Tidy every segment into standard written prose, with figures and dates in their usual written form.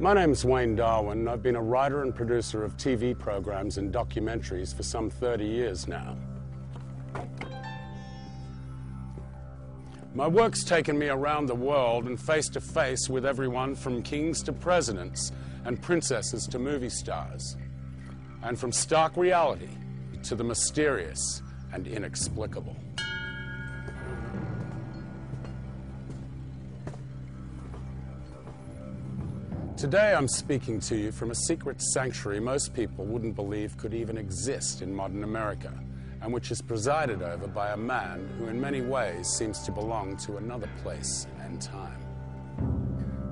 My name's Wayne Darwin. I've been a writer and producer of TV programs and documentaries for some 30 years now. My work's taken me around the world and face to face with everyone from kings to presidents and princesses to movie stars, and from stark reality to the mysterious and inexplicable. Today I'm speaking to you from a secret sanctuary most people wouldn't believe could even exist in modern America, and which is presided over by a man who in many ways seems to belong to another place and time.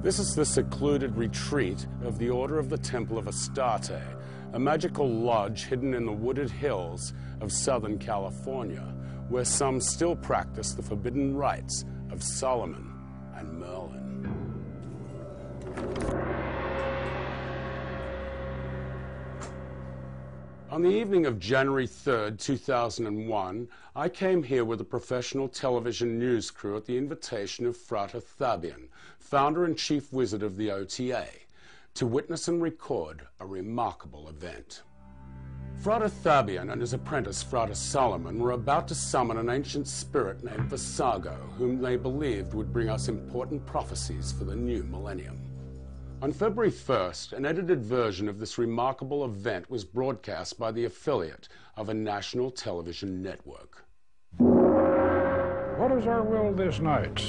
This is the secluded retreat of the Order of the Temple of Astarte, a magical lodge hidden in the wooded hills of Southern California, where some still practice the forbidden rites of Solomon and Merlin. On the evening of January 3rd, 2001, I came here with a professional television news crew at the invitation of Frater Thabian, founder and chief wizard of the OTA, to witness and record a remarkable event. Frater Thabian and his apprentice Frater Solomon were about to summon an ancient spirit named Visago, whom they believed would bring us important prophecies for the new millennium. On February 1st, an edited version of this remarkable event was broadcast by the affiliate of a national television network. What is our will this night?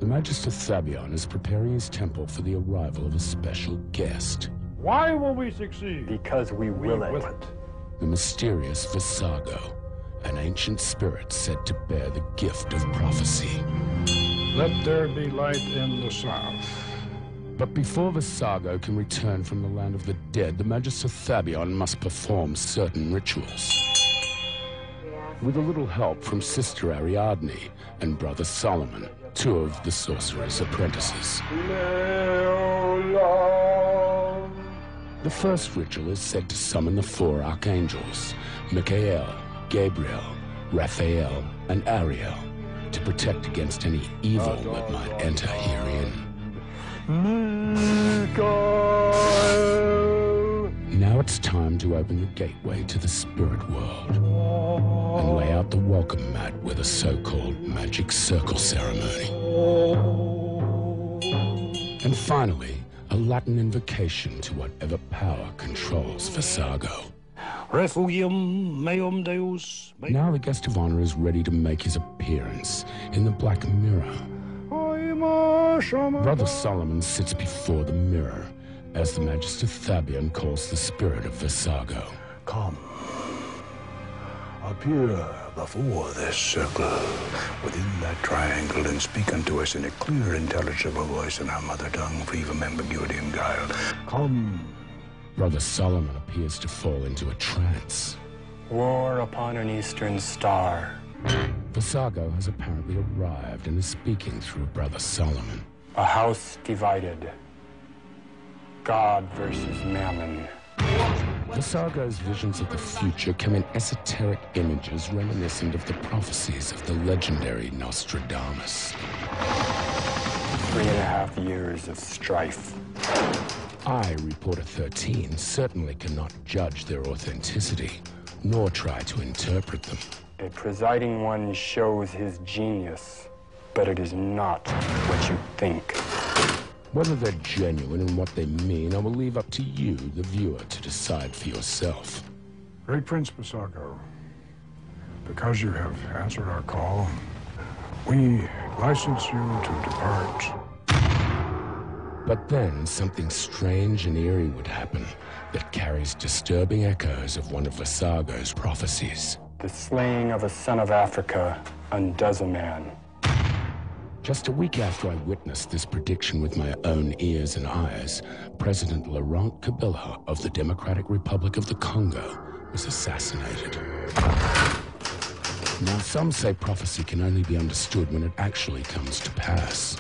The Magister Thabian is preparing his temple for the arrival of a special guest. Why will we succeed? Because we will it. The mysterious Visago, an ancient spirit said to bear the gift of prophecy. Let there be light in the south. But before Visago can return from the land of the dead, the Magister Thabian must perform certain rituals. With a little help from Sister Ariadne and Brother Solomon, two of the sorcerer's apprentices. The first ritual is said to summon the four archangels, Michael, Gabriel, Raphael, and Ariel, to protect against any evil that might enter herein. Now it's time to open the gateway to the spirit world and lay out the welcome mat with a so-called magic circle ceremony. And finally, a Latin invocation to whatever power controls Visago. Refugium meum Deus. Now the guest of honor is ready to make his appearance in the black mirror. Brother Solomon sits before the mirror as the Magister Thabian calls the spirit of Visago. Come, appear before this circle, within that triangle, and speak unto us in a clear, intelligible voice in our mother tongue, free from ambiguity and guile. Come. Brother Solomon appears to fall into a trance. War upon an eastern star. Visago has apparently arrived and is speaking through Brother Solomon. A house divided. God versus Mammon. Visago's visions of the future come in esoteric images reminiscent of the prophecies of the legendary Nostradamus. 3.5 years of strife. I, Reporter 13, certainly cannot judge their authenticity, nor try to interpret them. A presiding one shows his genius, but it is not what you think. Whether they're genuine and what they mean, I will leave up to you, the viewer, to decide for yourself. Great Prince Visago, because you have answered our call, we license you to depart. But then something strange and eerie would happen that carries disturbing echoes of one of Visago's prophecies. The slaying of a son of Africa undoes a man. Just a week after I witnessed this prediction with my own ears and eyes, President Laurent Kabila of the Democratic Republic of the Congo was assassinated. Now, some say prophecy can only be understood when it actually comes to pass.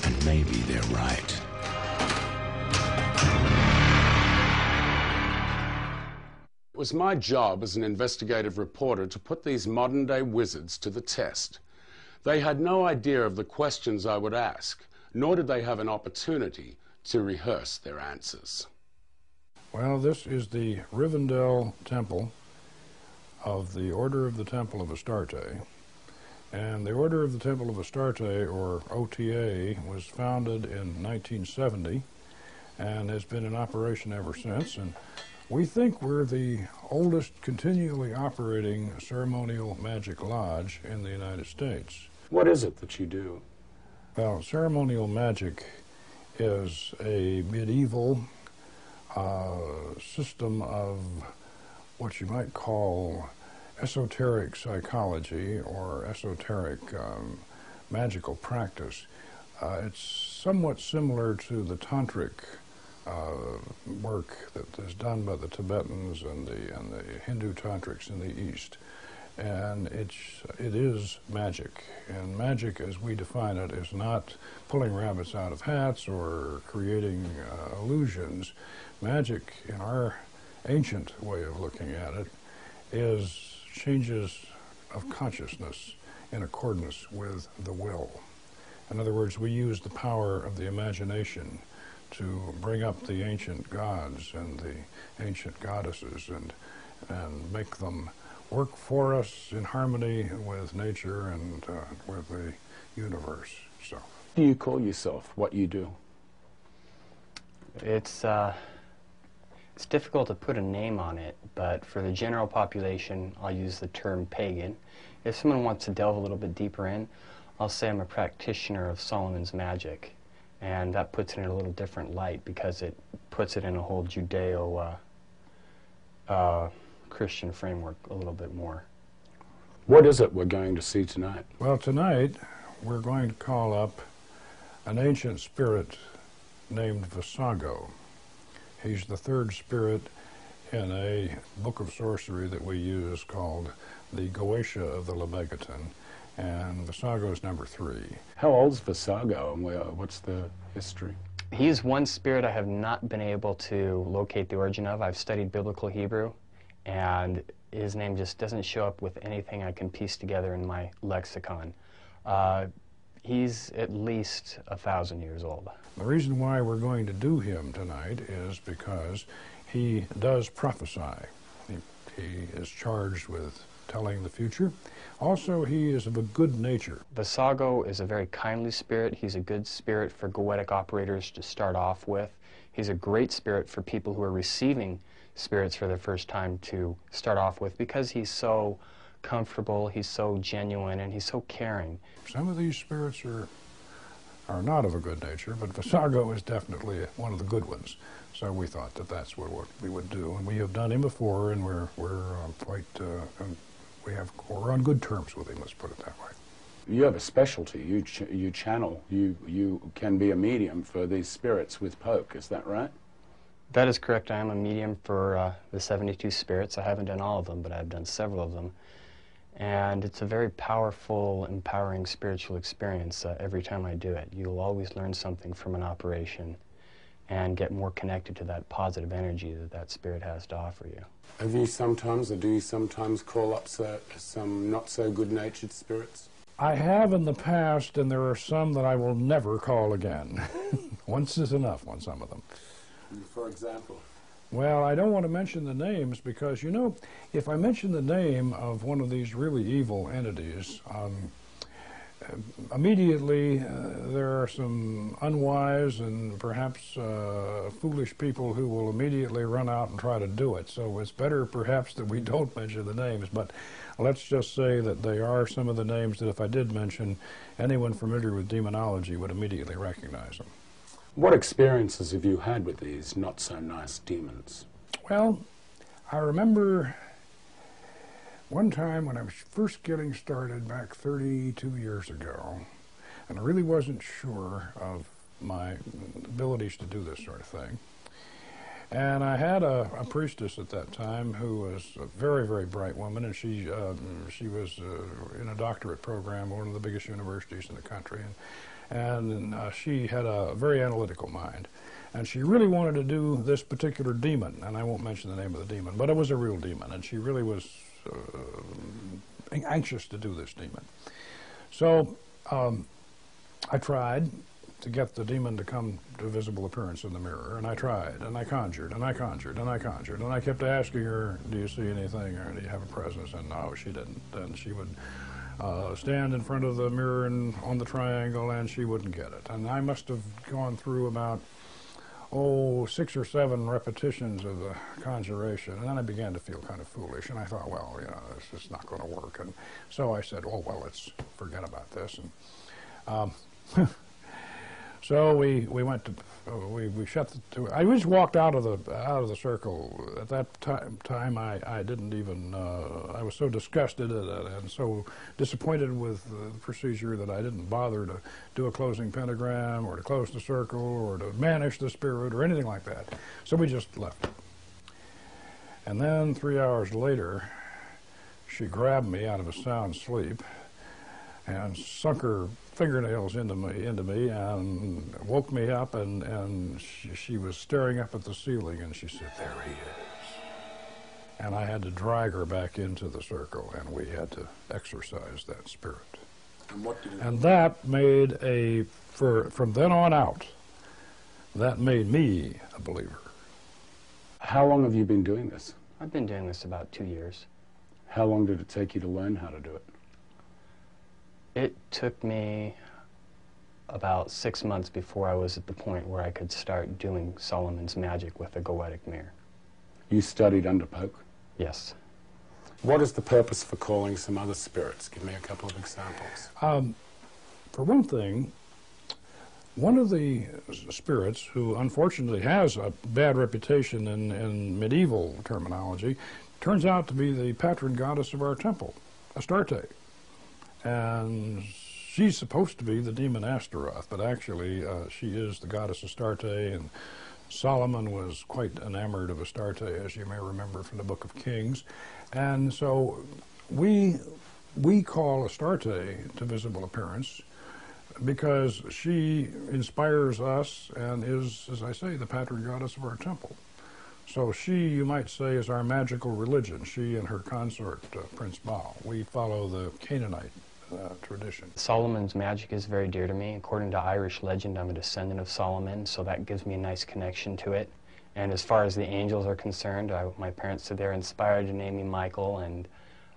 And maybe they're right. It was my job as an investigative reporter to put these modern-day wizards to the test. They had no idea of the questions I would ask, nor did they have an opportunity to rehearse their answers. Well, this is the Rivendell Temple of the Order of the Temple of Astarte. And the Order of the Temple of Astarte, or OTA, was founded in 1970 and has been in operation ever since. And we think we're the oldest continually operating ceremonial magic lodge in the United States. What is it that you do? Well, ceremonial magic is a medieval system of what you might call esoteric psychology or esoteric magical practice. It's somewhat similar to the tantric work that is done by the Tibetans and the Hindu tantrics in the East. And it is magic. And magic, as we define it, is not pulling rabbits out of hats or creating illusions. Magic, in our ancient way of looking at it, is changes of consciousness in accordance with the will. In other words, we use the power of the imagination to bring up the ancient gods and the ancient goddesses and make them work for us in harmony with nature and with the universe. So, Do you call yourself what you do? It's difficult to put a name on it, but for the general population, I'll use the term pagan. If someone wants to delve a little bit deeper in, I'll say I'm a practitioner of Solomon's magic, and that puts it in a little different light because it puts it in a whole Judeo-Christian framework a little bit more. What is it we're going to see tonight? well, tonight we're going to call up an ancient spirit named Visago. He's the third spirit in a book of sorcery that we use called the Goetia of the Lebegeton, and Visago is number 3. How old's Visago, and what's the history? He's one spirit I have not been able to locate the origin of. I've studied biblical Hebrew, and his name just doesn't show up with anything I can piece together in my lexicon. He's at least 1,000 years old. The reason why we're going to do him tonight is because he does prophesy. He is charged with telling the future. Also, he is of a good nature. Visago is a very kindly spirit. He's a good spirit for goetic operators to start off with. He's a great spirit for people who are receiving spirits for the first time to start off with because he's so comfortable, he's so genuine, and he's so caring. Some of these spirits are not of a good nature, but Visago is definitely one of the good ones. So we thought that that's what we would do, and we have done him before, and we're on good terms with him. Let's put it that way. You have a specialty. You channel. You can be a medium for these spirits with poke. Is that right? That is correct. I am a medium for the 72 spirits. I haven't done all of them, but I've done several of them. And it's a very powerful, empowering spiritual experience every time I do it. You'll always learn something from an operation and get more connected to that positive energy that that spirit has to offer you. Have you sometimes, or do you sometimes call up some not so good-natured spirits? I have in the past, and there are some that I will never call again. Once is enough on some of them. For example? Well, I don't want to mention the names because, you know, if I mention the name of one of these really evil entities, immediately there are some unwise and perhaps foolish people who will immediately run out and try to do it. So it's better perhaps that we don't mention the names, but let's just say that they are some of the names that if I did mention, anyone familiar with demonology would immediately recognize them. What experiences have you had with these not-so-nice demons? Well, I remember one time when I was first getting started back 32 years ago, and I really wasn't sure of my abilities to do this sort of thing. And I had a priestess at that time who was a very, very bright woman, and she was in a doctorate program at one of the biggest universities in the country. And she had a very analytical mind. And she really wanted to do this particular demon, and I won't mention the name of the demon, but it was a real demon, and she really was anxious to do this demon. So I tried to get the demon to come to visible appearance in the mirror. And I tried, and I conjured, and I conjured, and I conjured. And I kept asking her, do you see anything, or do you have a presence? And no, she didn't. And she would stand in front of the mirror and on the triangle, and she wouldn't get it. And I must have gone through about, 6 or 7 repetitions of the conjuration. And then I began to feel kind of foolish. And I thought, well, you know, this is not going to work. And so I said, oh, well, let's forget about this. And so we went to we shut the door. I just walked out of the circle. At that time I didn't even I was so disgusted and so disappointed with the procedure that I didn't bother to do a closing pentagram or to close the circle or to banish the spirit or anything like that. So we just left. And then 3 hours later, she grabbed me out of a sound sleep and sunk her fingernails into me and woke me up, and she was staring up at the ceiling, and she said, "There he is." And I had to drag her back into the circle, and we had to exorcise that spirit. And what did you do? And that made from then on out, that made me a believer. How long have you been doing this? I've been doing this about 2 years. How long did it take you to learn how to do it? It took me about 6 months before I was at the point where I could start doing Solomon's magic with the goetic mirror. You studied under Pope? Yes. What is the purpose for calling some other spirits? Give me a couple of examples. For one thing, one of the spirits who unfortunately has a bad reputation in medieval terminology turns out to be the patron goddess of our temple, Astarte. And she's supposed to be the demon Astaroth, but actually she is the goddess Astarte, and Solomon was quite enamored of Astarte, as you may remember from the Book of Kings. And so we call Astarte to visible appearance because she inspires us and is, as I say, the patron goddess of our temple. So she, you might say, is our magical religion, she and her consort, Prince Baal. We follow the Canaanite tradition. Solomon's magic is very dear to me. According to Irish legend, I'm a descendant of Solomon, so that gives me a nice connection to it. And as far as the angels are concerned, my parents said they're inspired to name me Michael, and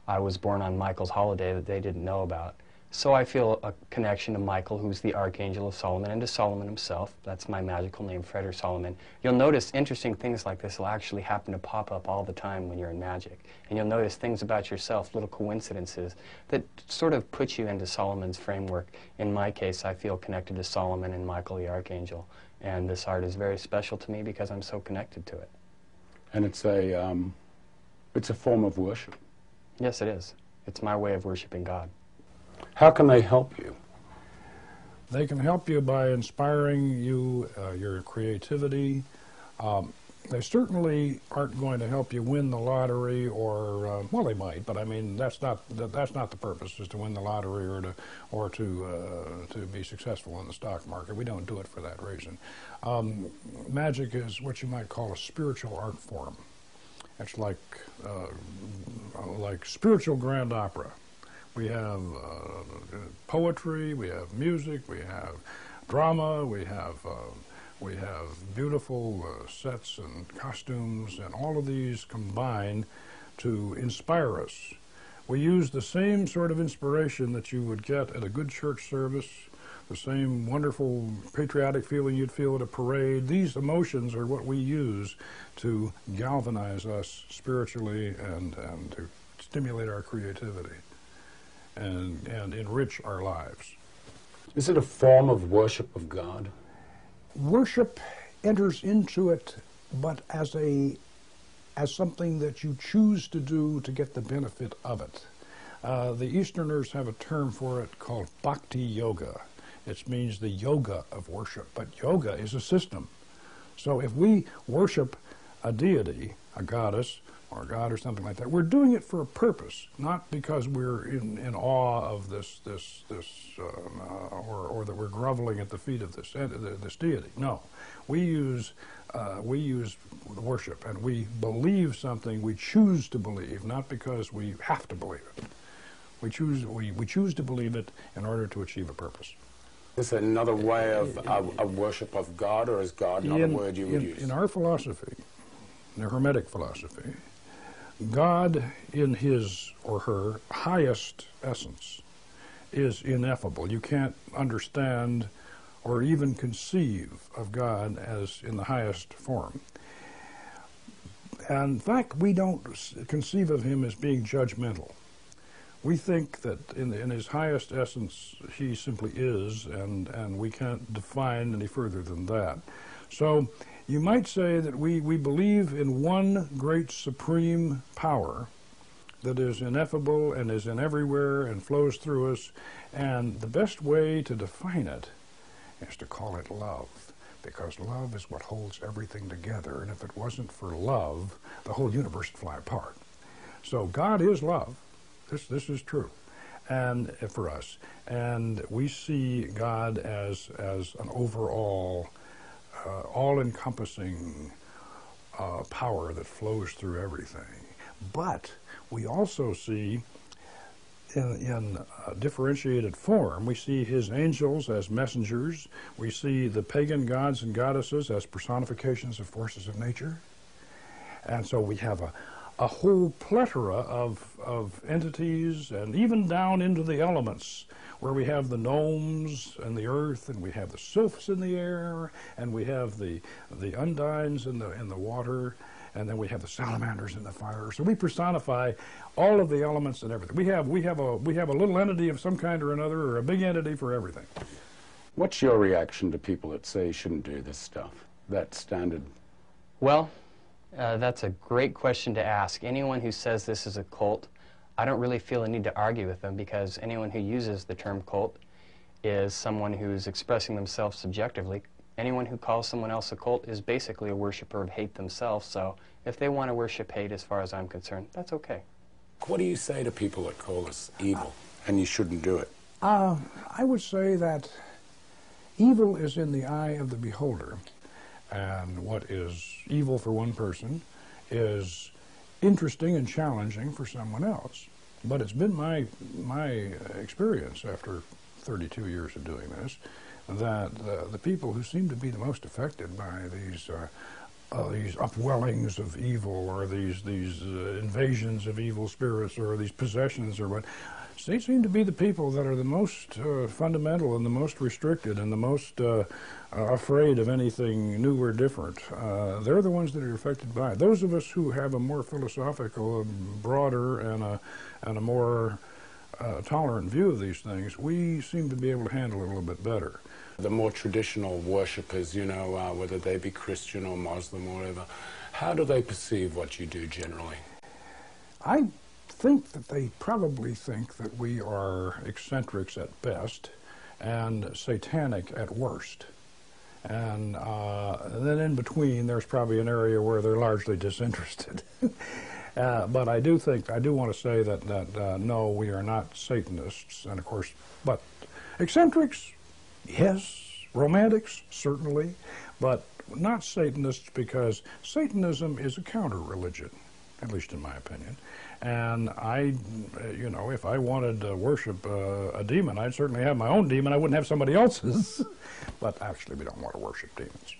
I was born on Michael's holiday that they didn't know about. So I feel a connection to Michael, who's the archangel of Solomon, and to Solomon himself. That's my magical name, Fred or Solomon. You'll notice interesting things like this will actually happen to pop up all the time when you're in magic. And you'll notice things about yourself, little coincidences, that sort of put you into Solomon's framework. In my case, I feel connected to Solomon and Michael the archangel. And this art is very special to me because I'm so connected to it. And it's a form of worship. Yes, it is. It's my way of worshiping God. How can they help you? They can help you by inspiring you, your creativity. They certainly aren't going to help you win the lottery, or well, they might, but I mean that's not the purpose, is to win the lottery or to be successful in the stock market. We don't do it for that reason. Magic is what you might call a spiritual art form. It's like spiritual grand opera. We have poetry, we have music, we have drama, we have beautiful sets and costumes, and all of these combine to inspire us. We use the same sort of inspiration that you would get at a good church service, the same wonderful patriotic feeling you'd feel at a parade. These emotions are what we use to galvanize us spiritually and to stimulate our creativity and enrich our lives. Is it a form of worship of God? Worship enters into it, but as something that you choose to do to get the benefit of it. The Easterners have a term for it called bhakti yoga. It means the yoga of worship, but yoga is a system. So if we worship a deity, a goddess, or God or something like that, we're doing it for a purpose, not because we're in awe of this or that we're groveling at the feet of this deity. No, we use worship, and we believe something we choose to believe, not because we have to believe it. We choose to believe it in order to achieve a purpose. Is it another way of a worship of God, or is God not a word you would use? In our philosophy, the Hermetic philosophy, God in his or her highest essence is ineffable. You can't understand or even conceive of God as in the highest form. And in fact, we don't conceive of him as being judgmental. We think that in his highest essence, he simply is, and we can't define any further than that. So you might say that we believe in one great supreme power that is ineffable and is in everywhere and flows through us, and the best way to define it is to call it love, because love is what holds everything together, and if it wasn't for love, the whole universe would fly apart. So God is love. This is true, and for us, and we see God as an overall, all-encompassing power that flows through everything. But we also see, in a differentiated form, we see his angels as messengers. We see the pagan gods and goddesses as personifications of forces of nature, and so we have a whole plethora of entities, and even down into the elements, where we have the gnomes and the earth, and we have the sylphs in the air, and we have the undines in the water, and then we have the salamanders in the fire. So we personify all of the elements and everything. We have a little entity of some kind or another, or a big entity for everything. What's your reaction to people that say you shouldn't do this stuff? That standard. Well, that's a great question to ask. Anyone who says this is a cult, I don't really feel a need to argue with them, because anyone who uses the term cult is someone who's expressing themselves subjectively. Anyone who calls someone else a cult is basically a worshiper of hate themselves, so if they want to worship hate, as far as I'm concerned, that's okay. What do you say to people that call us evil and you shouldn't do it? I would say that evil is in the eye of the beholder, and what is evil for one person is interesting and challenging for someone else. But it's been my experience after 32 years of doing this, that the people who seem to be the most affected by these upwellings of evil, or these invasions of evil spirits, or these possessions, or what, they seem to be the people that are the most fundamental and the most restricted and the most afraid of anything new or different. They're the ones that are affected by it. Those of us who have a more philosophical, broader, and a more tolerant view of these things, we seem to be able to handle it a little bit better. The more traditional worshippers, you know, whether they be Christian or Muslim or whatever, how do they perceive what you do generally? I think that they probably think that we are eccentrics at best and satanic at worst. And then in between, there's probably an area where they're largely disinterested. But I do want to say that no, we are not Satanists, and of course, but eccentrics, yes, romantics, certainly, but not Satanists, because Satanism is a counter-religion, at least in my opinion. And you know, if I wanted to worship a demon, I'd certainly have my own demon. I wouldn't have somebody else's. But actually, we don't want to worship demons.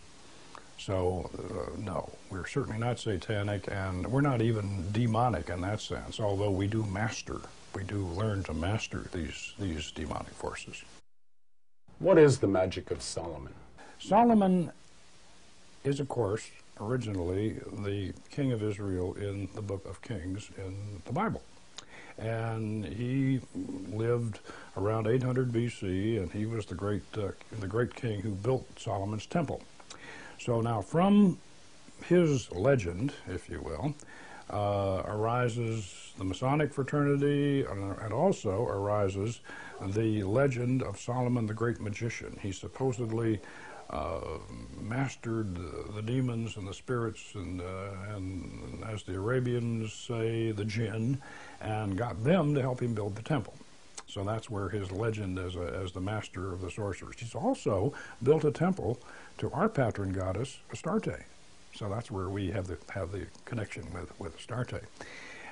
So, no, we're certainly not satanic, and we're not even demonic in that sense, although we do learn to master these demonic forces. What is the magic of Solomon? Solomon is, of course, originally the king of Israel in the book of Kings in the Bible. And he lived around 800 BC, and he was the great king who built Solomon's temple. So now from his legend, if you will, arises the Masonic fraternity, and also arises the legend of Solomon the great magician. He supposedly mastered the demons and the spirits, and as the Arabians say, the jinn, and got them to help him build the temple. So that's where his legend as the master of the sorcerers. He's also built a temple to our patron goddess, Astarte. So that's where we have the connection with Astarte.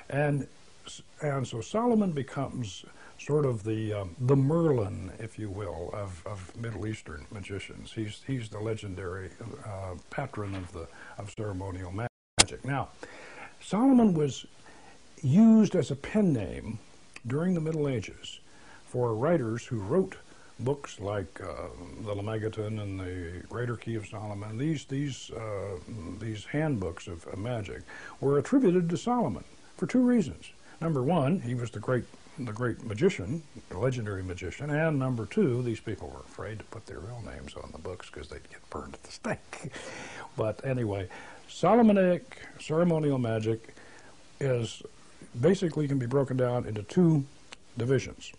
And And so Solomon becomes sort of the Merlin, if you will, of Middle Eastern magicians. He's the legendary patron of ceremonial magic. Now, Solomon was used as a pen name during the Middle Ages for writers who wrote books like the Lemegeton and the Raider Key of Solomon. These handbooks of magic were attributed to Solomon for two reasons. Number one, he was the great magician, the legendary magician, and number two, these people were afraid to put their real names on the books because they'd get burned at the stake. But anyway, Solomonic ceremonial magic is basically can be broken down into two divisions.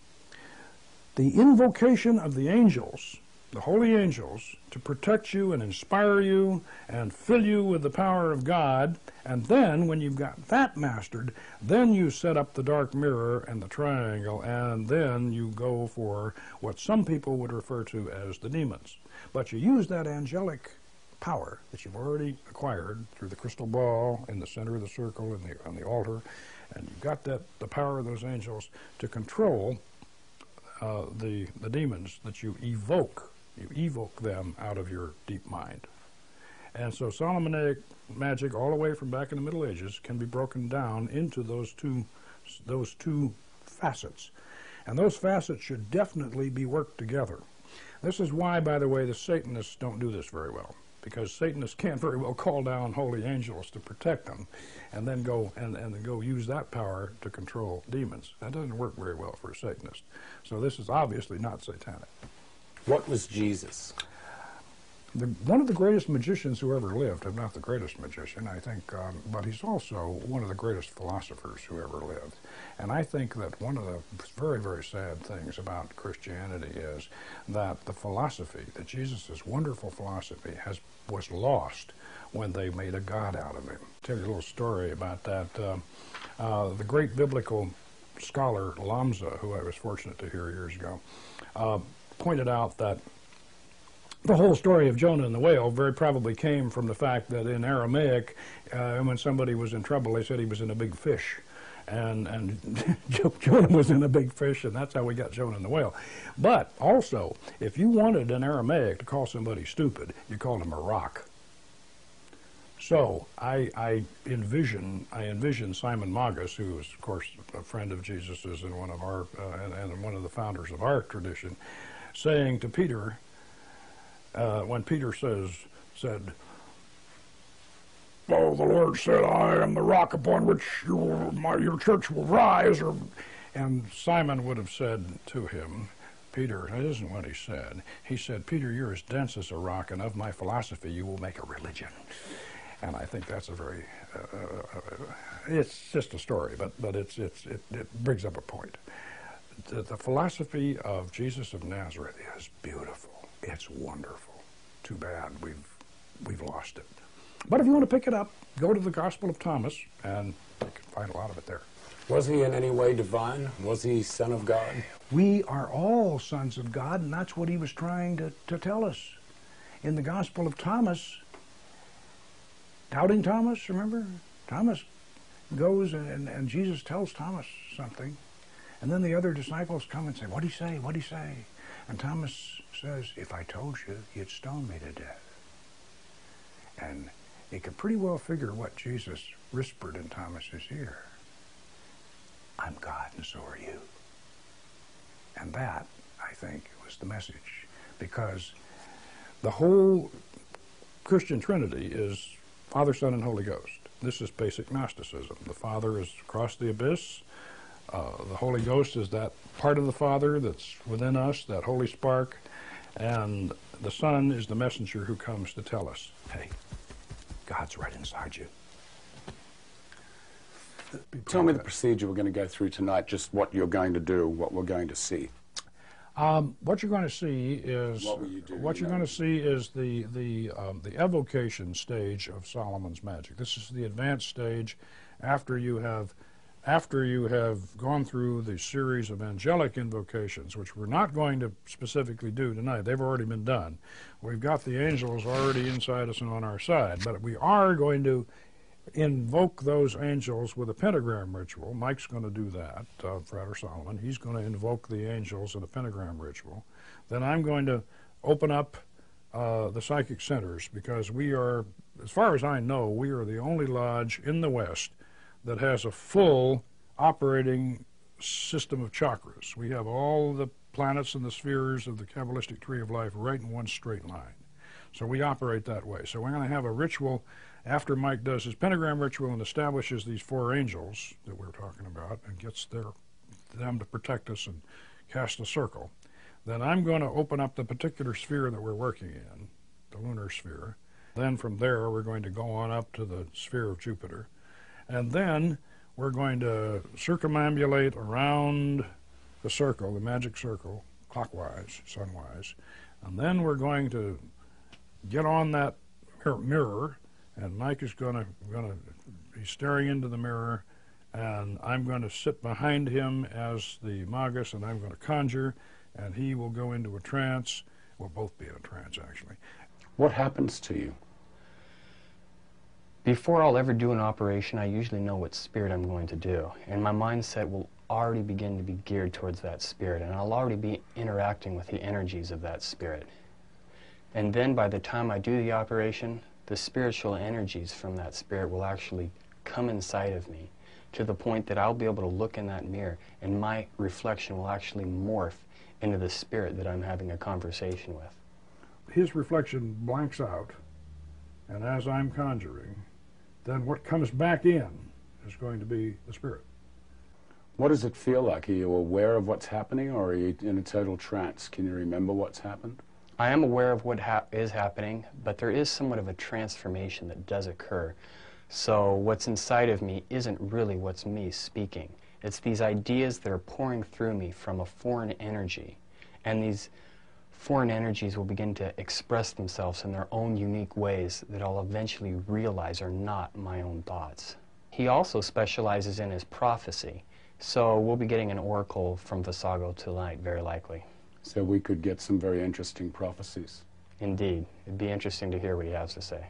The invocation of the angels, the holy angels, to protect you and inspire you and fill you with the power of God, and then when you've got that mastered, then you set up the dark mirror and the triangle, and then you go for what some people would refer to as the demons. But you use that angelic power that you've already acquired through the crystal ball in the center of the circle and on the altar, and you've got the power of those angels to control the demons that you evoke. You evoke them out of your deep mind. And so Solomonic magic, all the way from back in the Middle Ages, can be broken down into those two facets. And those facets should definitely be worked together. This is why, by the way, the Satanists don't do this very well, because Satanists can't very well call down holy angels to protect them and then go go use that power to control demons. That doesn't work very well for a Satanist. So this is obviously not satanic. What was Jesus? One of the greatest magicians who ever lived, if not the greatest magician, I think, but he's also one of the greatest philosophers who ever lived. And I think that one of the very, very sad things about Christianity is that the philosophy, that Jesus' wonderful philosophy, was lost when they made a god out of him. I'll tell you a little story about that. The great biblical scholar Lamza, who I was fortunate to hear years ago, pointed out that the whole story of Jonah and the whale very probably came from the fact that in Aramaic, when somebody was in trouble, they said he was in a big fish. And Jonah was in a big fish, and that's how we got Jonah and the whale. But also, if you wanted in Aramaic to call somebody stupid, you called him a rock. So I envision Simon Magus, who is, of course, a friend of Jesus's and one of our and one of the founders of our tradition, saying to Peter, when Peter said, "Oh, the Lord said, I am the rock upon which your church will rise," and Simon would have said to him, "Peter, that isn't what he said. He said, Peter, you're as dense as a rock, and of my philosophy you will make a religion." And I think that's a very, it's just a story, but it brings up a point. The philosophy of Jesus of Nazareth is beautiful. It's wonderful. Too bad we've lost it. But if you want to pick it up, go to the Gospel of Thomas, and you can find a lot of it there. Was he in any way divine? Was he Son of God? We are all sons of God, and that's what he was trying to tell us. In the Gospel of Thomas, doubting Thomas, remember? Thomas goes and Jesus tells Thomas something, and then the other disciples come and say, "What'd he say? What'd he say?" And Thomas says, "If I told you, you'd stone me to death." And you can pretty well figure what Jesus whispered in Thomas's ear. "I'm God, and so are you." And that, I think, was the message, because the whole Christian Trinity is Father, Son, and Holy Ghost. This is basic Gnosticism. The Father is across the abyss. The Holy Ghost is that part of the Father that's within us, that holy spark. And the Son is the messenger who comes to tell us, hey, God's right inside you. Tell me the procedure we're going to go through tonight, just what you're going to do, what we're going to see. What you're going to see is the evocation stage of Solomon's magic. This is the advanced stage after you have gone through the series of angelic invocations, which we're not going to specifically do tonight. They've already been done. We've got the angels already inside us and on our side, but we are going to invoke those angels with a pentagram ritual. Mike's going to do that, Frater Solomon. He's going to invoke the angels in a pentagram ritual. Then I'm going to open up the psychic centers, because we are, as far as I know, we are the only lodge in the West that has a full operating system of chakras. We have all the planets and the spheres of the Kabbalistic tree of life right in one straight line. So we operate that way. So we're going to have a ritual after Mike does his pentagram ritual and establishes these 4 angels that we're talking about and gets them to protect us and cast a circle. Then I'm going to open up the particular sphere that we're working in, the lunar sphere. Then from there we're going to go on up to the sphere of Jupiter. And then we're going to circumambulate around the circle, the magic circle, clockwise, sunwise. And then we're going to get on that mirror, and Mike is going to be staring into the mirror, and I'm going to sit behind him as the magus, and I'm going to conjure, and he will go into a trance. We'll both be in a trance, actually. What happens to you? Before I'll ever do an operation, I usually know what spirit I'm going to do, and my mindset will already begin to be geared towards that spirit, and I'll already be interacting with the energies of that spirit. And then by the time I do the operation, the spiritual energies from that spirit will actually come inside of me to the point that I'll be able to look in that mirror, and my reflection will actually morph into the spirit that I'm having a conversation with. His reflection blanks out, and as I'm conjuring, then what comes back in is going to be the spirit. What does it feel like? Are you aware of what's happening, or are you in a total trance? Can you remember what's happened? I am aware of what is happening, but there is somewhat of a transformation that does occur. So what's inside of me isn't really what's me speaking. It's these ideas that are pouring through me from a foreign energy, and these foreign energies will begin to express themselves in their own unique ways that I'll eventually realize are not my own thoughts. He also specializes in his prophecy, so we'll be getting an oracle from Visago tonight, very likely. So we could get some very interesting prophecies. Indeed. It'd be interesting to hear what he has to say.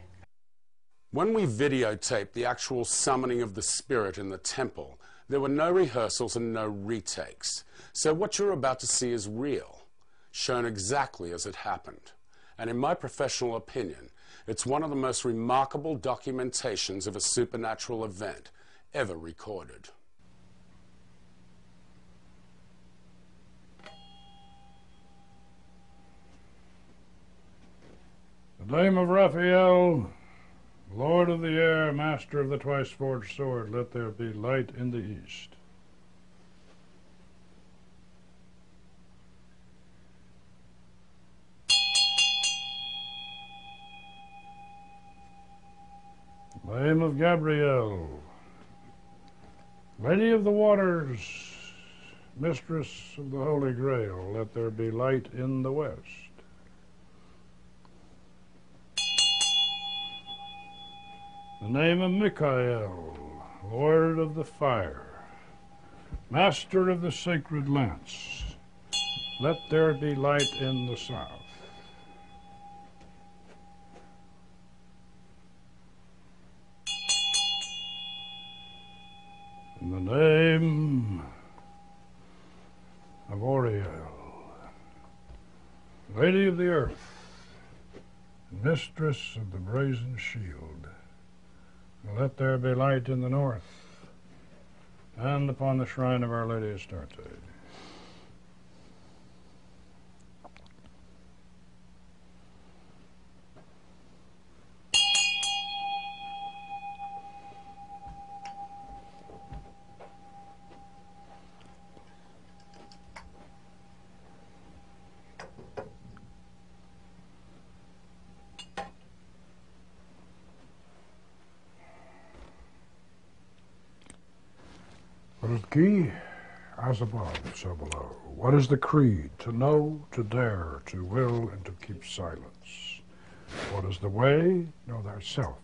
When we videotaped the actual summoning of the spirit in the temple, there were no rehearsals and no retakes. So what you're about to see is real, shown exactly as it happened. And in my professional opinion, it's one of the most remarkable documentations of a supernatural event ever recorded. The name of Raphael, Lord of the air, master of the twice-forged sword, let there be light in the east. The name of Gabriel, Lady of the waters, mistress of the Holy Grail, let there be light in the west. The name of Michael, Lord of the fire, master of the sacred lance, let there be light in the south. In the name of Oriel, Lady of the earth, mistress of the brazen shield, let there be light in the north, and upon the shrine of Our Lady Astarte. What is the key? As above, so below. What is the creed? To know, to dare, to will, and to keep silence. What is the way? Know thyself.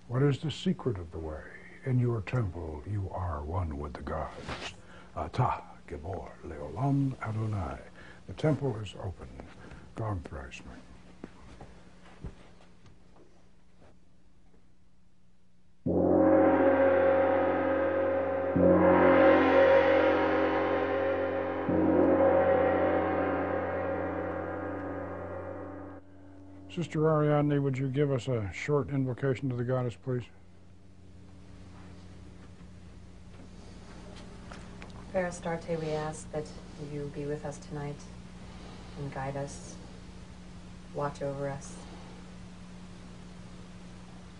What is the secret of the way? In your temple you are one with the gods. Ata, Gibor, Leolam, Adonai. The temple is open. Gong thrice, man. Sister Ariadne, would you give us a short invocation to the goddess, please? Fair Astarte, we ask that you be with us tonight and guide us, watch over us,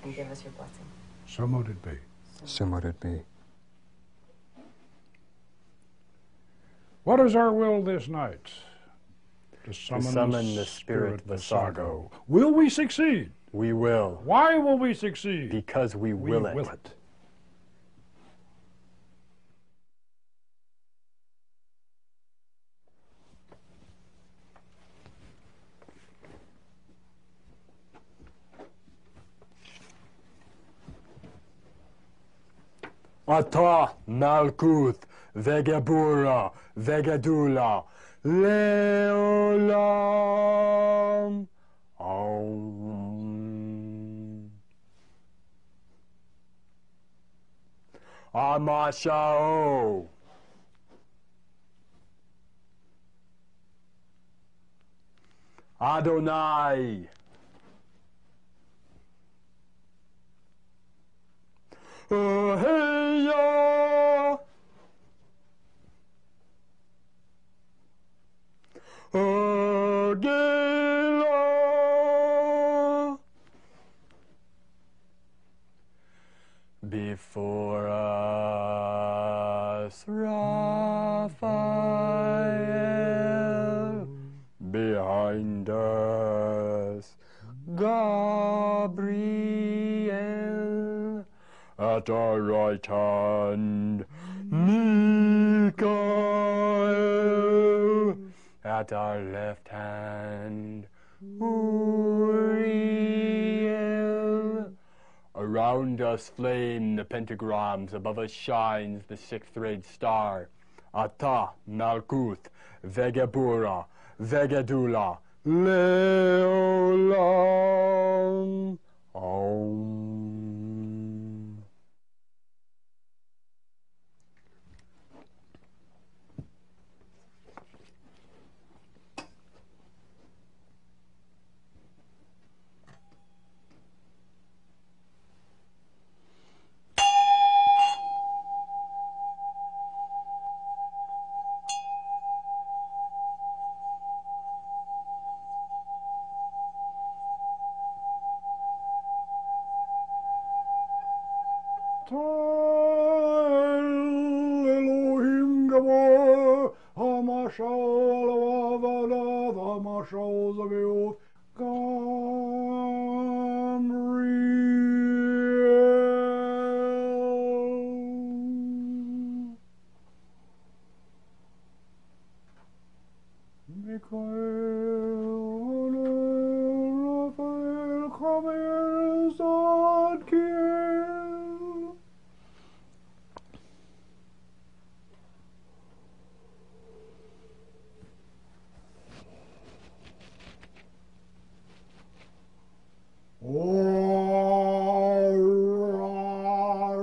and give us your blessing. So mote it be. So mote it be. What is our will this night? To summon the spirit Vasago. Will we succeed? We will. Why will we succeed? Because we will it. Will it. Ata, Malkuth, Vegebura, Vegedula, Leolam. Om. Amashao. Adonai. Heya. Agila. Before us, Raphael. Behind us, Gabriel. At our right hand, Michael. At our left hand, Uriel. Around us flame the pentagrams, above us shines the sixth red star. Ata, Malkuth, Vegebura, Vegedula, Leolam. Om. Elohim Gabor, Hamashal Avada, Hamashal Zaviot, Gamriel. Michael, Raphael, Gabriel, Zadkiel.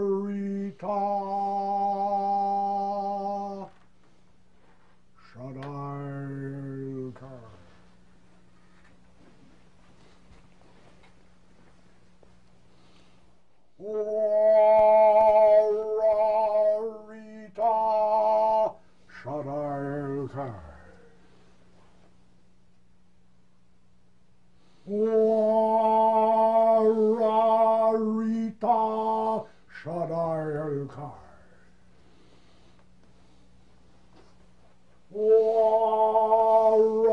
Orarita Shadailka. Orarita Shadailka. Orarita Shadailka. Orarita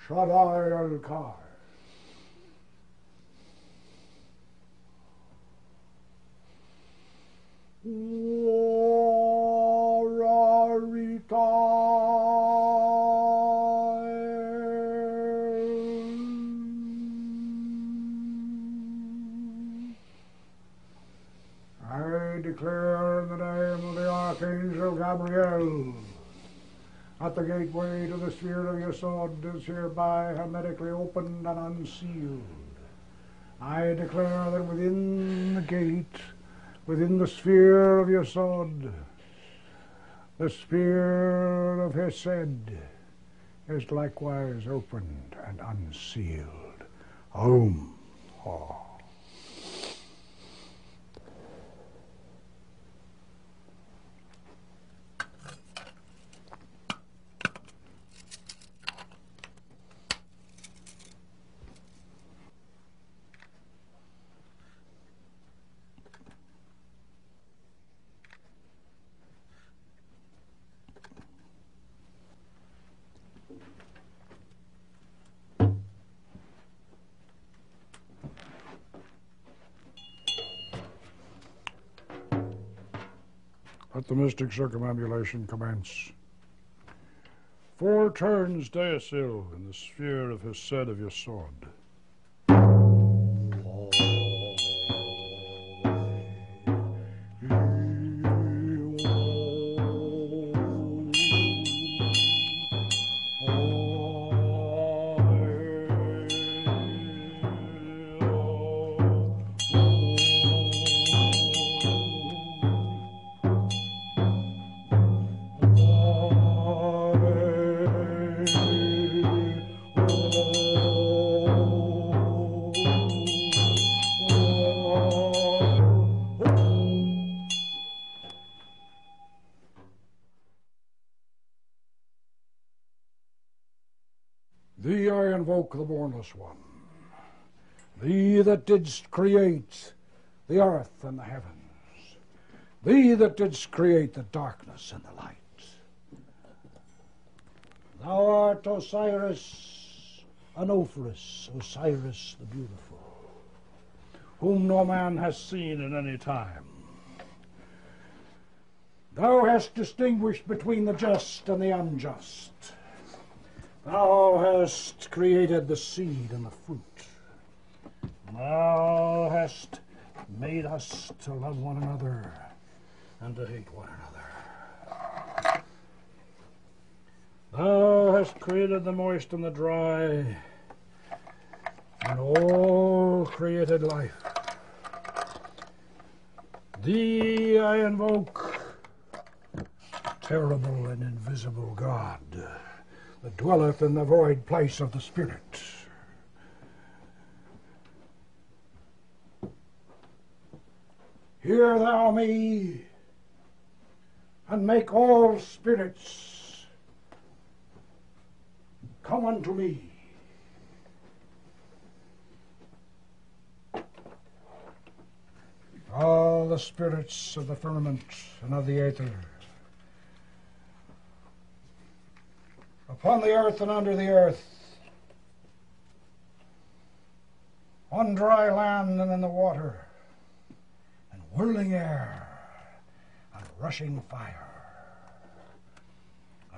Shadailka. I declare in the name of the Archangel Gabriel that the gateway to the sphere of Yesod is hereby hermetically opened and unsealed. I declare that within the gate, within the sphere of Yesod, the spirit of Hesed is likewise opened and unsealed. Om. Oh. Let the mystic circumambulation commence. 4 turns Deosil in the sphere of his Sed of Yesod. Thee I invoke, the Bornless One, Thee that didst create the earth and the heavens, Thee that didst create the darkness and the light. Thou art Osiris, Anopheris, Osiris the beautiful, whom no man has seen in any time. Thou hast distinguished between the just and the unjust. Thou hast created the seed and the fruit. Thou hast made us to love one another and to hate one another. Thou hast created the moist and the dry and all created life. Thee I invoke, terrible and invisible God, that dwelleth in the void place of the Spirit. Hear thou me, and make all spirits come unto me. All the spirits of the firmament and of the aether, upon the earth and under the earth, on dry land and in the water, and whirling air and rushing fire,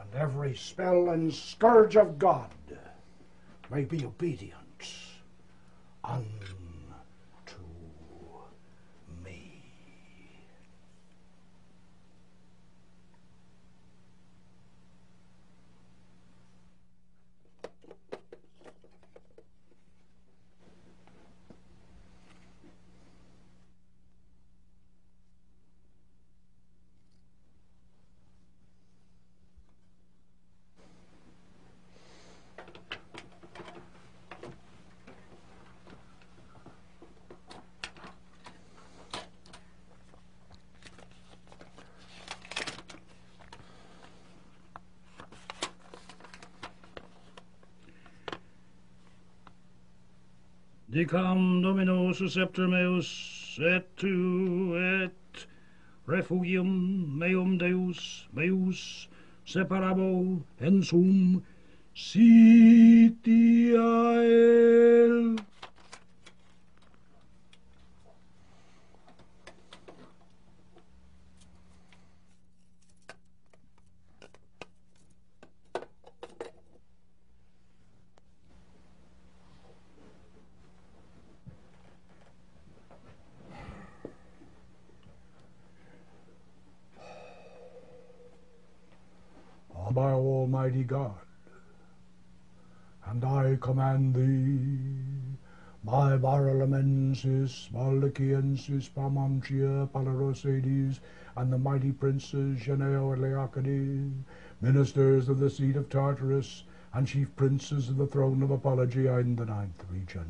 and every spell and scourge of God may be obedient unto me. Dicam Domino susceptor meus et tu et refugium meum Deus meus separabo en sum sitiael. By Almighty God, and I command thee, by Barolamensis, Baldachiensis, Pamantia, Palarosades, and the mighty princes Geneo and Leocades, ministers of the seed of Tartarus, and chief princes of the throne of apology in the 9th region.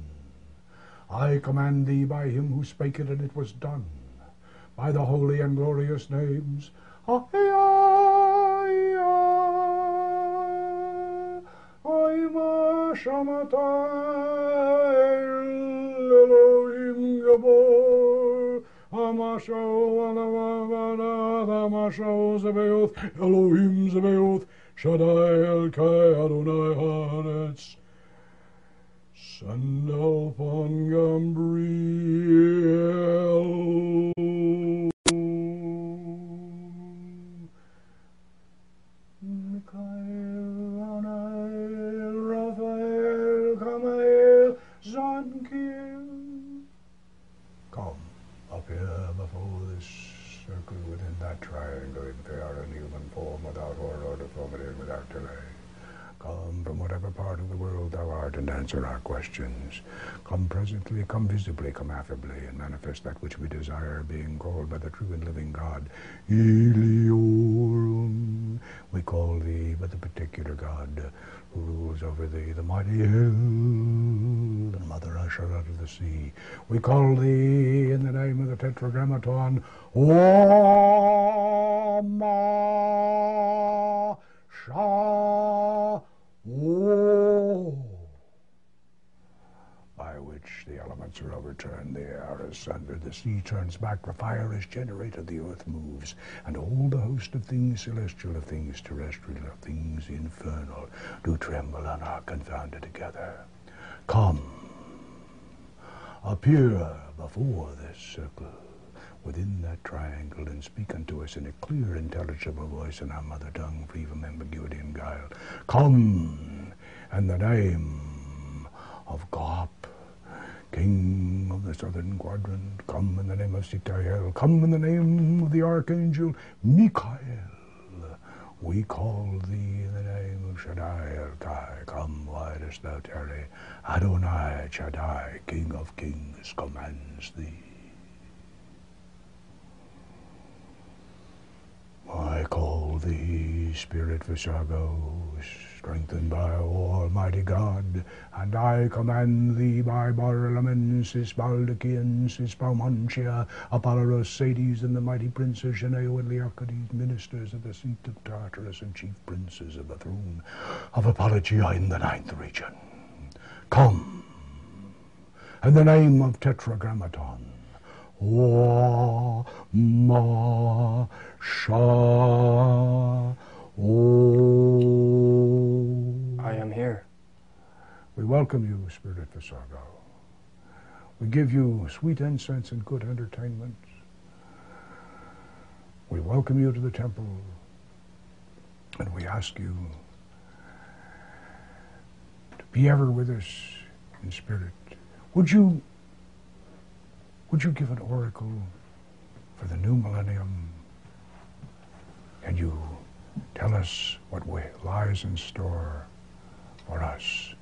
I command thee by him who spake it, and it was done, by the holy and glorious names, Elohim Gabor, Elohim Zebaoth, Shaddai El-Kai Adonai Haaretz, Sandalphon Gambriel, Michael, Anael, Raphael, Kamael, Zankir. Come up here before this circle within that triangle in fair and human form, without horror or deformity and without delay. Come from whatever part of the world thou art, and answer our questions. Come presently, come visibly, come affably, and manifest that which we desire, being called by the true and living God. Eliorum, we call thee by the particular God who rules over thee, the mighty hill, the mother usher out of the sea. We call thee in the name of the Tetragrammaton, Oma Sha, by which the elements are overturned, the air is sundered, the sea turns back, the fire is generated, the earth moves, and all the host of things celestial, of things terrestrial, of things infernal, do tremble and are confounded together. Come, appear before this circle, within that triangle, and speak unto us in a clear, intelligible voice in our mother tongue, free from ambiguity and guile. Come in the name of Gop, King of the southern quadrant. Come in the name of Sitael. Come in the name of the archangel Michael. We call thee in the name of Shaddai El-Kai. Come, why dost thou tarry? Adonai Shaddai, King of kings, commands thee. I call thee, Spirit Visago, strengthened by Almighty God, and I command thee by Barlaamensis, Baldachiensis, Paumantia, Apollos, Sades, and the mighty princes Geneo and Leocades, ministers of the seat of Tartarus and chief princes of the throne of Apologia in the 9th region. Come, in the name of Tetragrammaton, Ma Sha O. I am here. We welcome you, Spirit Visago. We give you sweet incense and good entertainment. We welcome you to the temple, and we ask you to be ever with us in spirit. Would you give an oracle for the new millennium? Can you tell us what lies in store for us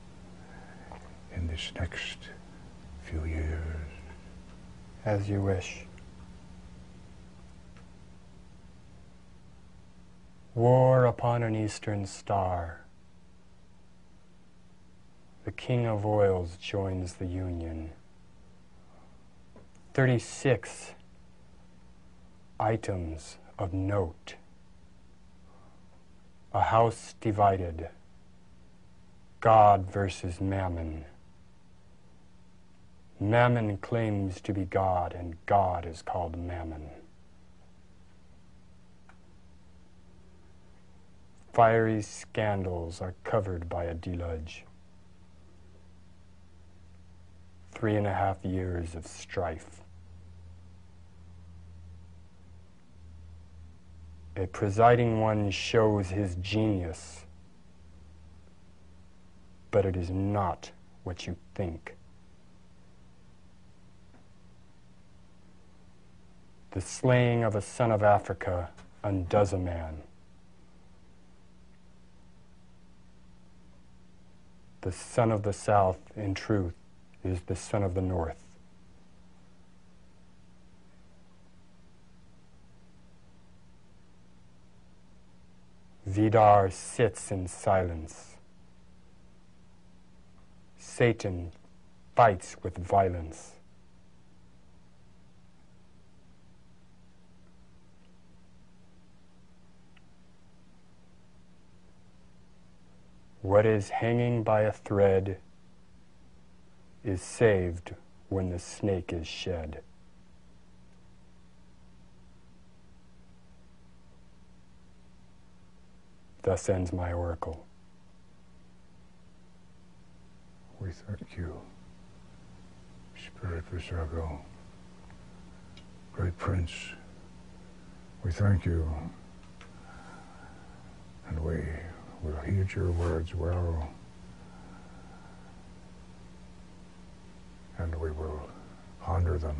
in this next few years? As you wish. War upon an eastern star. The King of Oils joins the Union. 36 items of note. A house divided. God versus Mammon. Mammon claims to be God, and God is called Mammon. Fiery scandals are covered by a deluge. 3.5 years of strife. A presiding one shows his genius, but it is not what you think. The slaying of a son of Africa undoes a man. The son of the South, in truth, is the son of the North. Vidar sits in silence, Satan fights with violence. What is hanging by a thread is saved when the snake is shed. Thus ends my oracle. We thank you, Spirit Visago, Great Prince. We thank you, and we will heed your words well, and we will ponder them,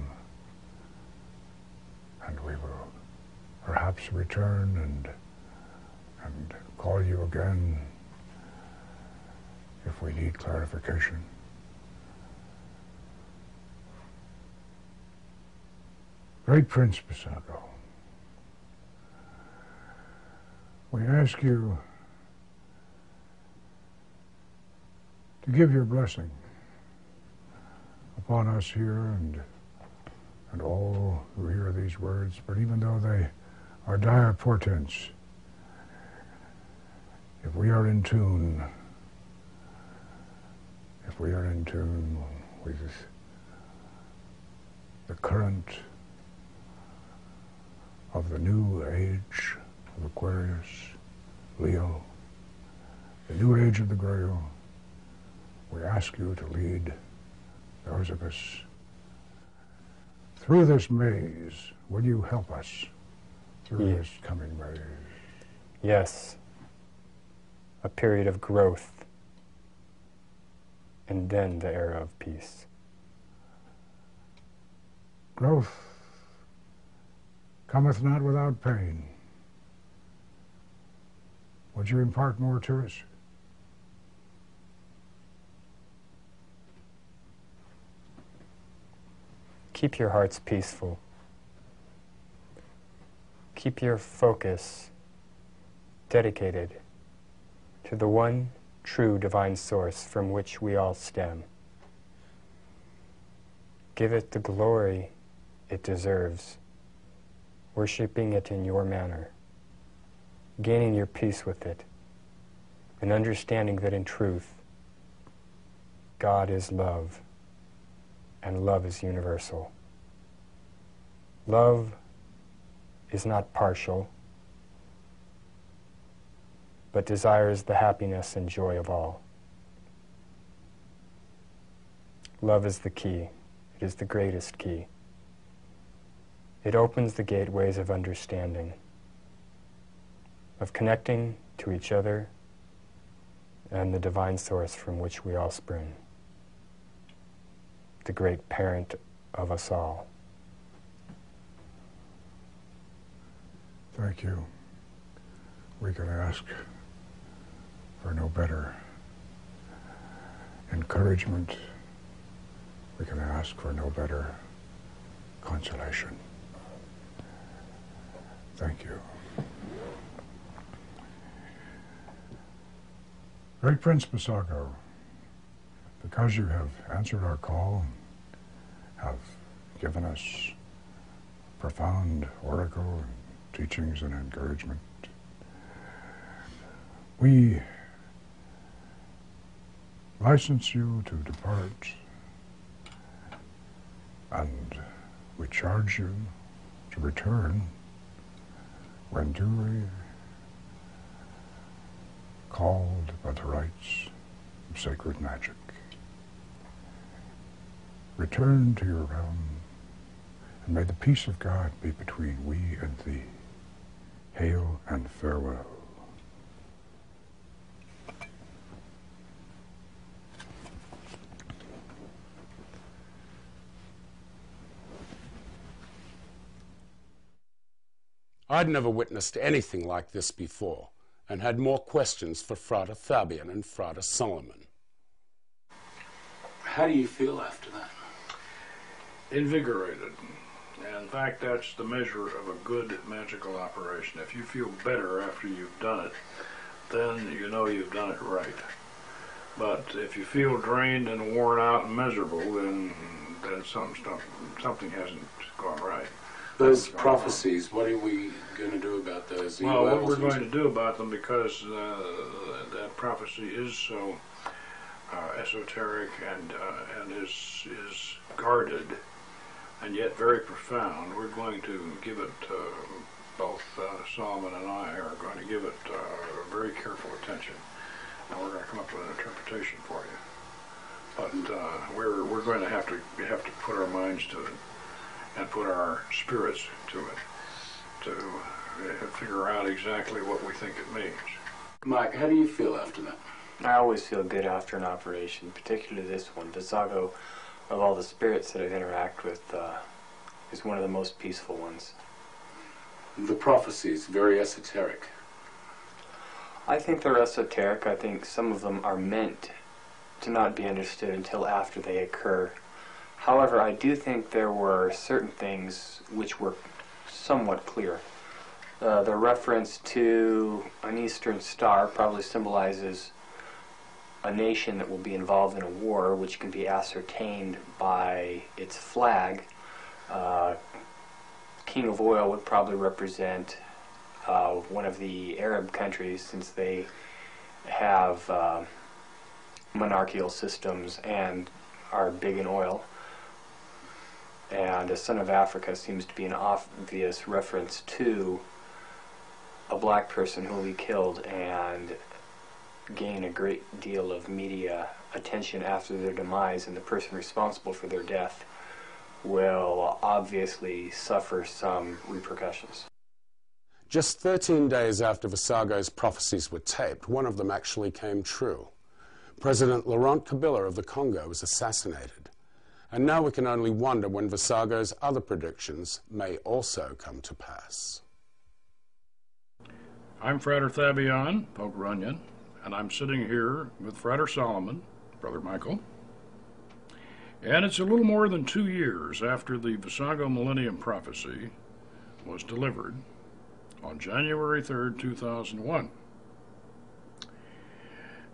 and we will perhaps return and call you again if we need clarification. Great Prince Visago, we ask you to give your blessing upon us here and all who hear these words, but even though they are dire portents, if we are in tune with the current of the new age of Aquarius, Leo, the new age of the Grail, we ask you to lead those of us through this maze. Will you help us through this coming maze? Yes. A period of growth, and then the era of peace. Growth cometh not without pain. Would you impart more to us? Keep your hearts peaceful. Keep your focus dedicated to the one true divine source from which we all stem. Give it the glory it deserves, worshiping it in your manner, gaining your peace with it, and understanding that in truth, God is love, and love is universal. Love is not partial, but desires the happiness and joy of all. Love is the key. It is the greatest key. It opens the gateways of understanding, of connecting to each other and the divine source from which we all spring, the great parent of us all. Thank you. We can ask for no better encouragement. We can ask for no better consolation. Thank you. Great Prince Visago, because you have answered our call, have given us profound oracle and teachings and encouragement, we license you to depart, and we charge you to return when duly called by the rites of sacred magic. Return to your realm, and may the peace of God be between we and thee. Hail and farewell. I'd never witnessed anything like this before, and had more questions for Frater Fabian and Frater Solomon. How do you feel after that? Invigorated. In fact, that's the measure of a good magical operation. If you feel better after you've done it, then you know you've done it right. But if you feel drained and worn out and miserable, then something hasn't gone right. Those prophecies, what are we going to do about those? Well, what we're going to do about them, because that prophecy is so esoteric and is guarded and yet very profound, we're going to give it, both Solomon and I are going to give it very careful attention, and we're going to come up with an interpretation for you. But we're going to have to put our minds to it and put our spirits to it to figure out exactly what we think it means. Mike, how do you feel after that? I always feel good after an operation, particularly this one. Visago, of all the spirits that I've interacted with, is one of the most peaceful ones. The prophecies, very esoteric. I think they're esoteric. I think some of them are meant to not be understood until after they occur. However, I do think there were certain things which were somewhat clear. The reference to an eastern star probably symbolizes a nation that will be involved in a war, which can be ascertained by its flag. King of Oil would probably represent one of the Arab countries, since they have monarchical systems and are big in oil. And a Son of Africa seems to be an obvious reference to a black person who will be killed and gain a great deal of media attention after their demise, and the person responsible for their death will obviously suffer some repercussions. Just 13 days after Visago's prophecies were taped, one of them actually came true. President Laurent Kabila of the Congo was assassinated. And now we can only wonder when Visago's other predictions may also come to pass. I'm Frater Thabion, Pope Runyon, and I'm sitting here with Frater Solomon, Brother Michael. And it's a little more than 2 years after the Visago Millennium Prophecy was delivered on January 3rd, 2001.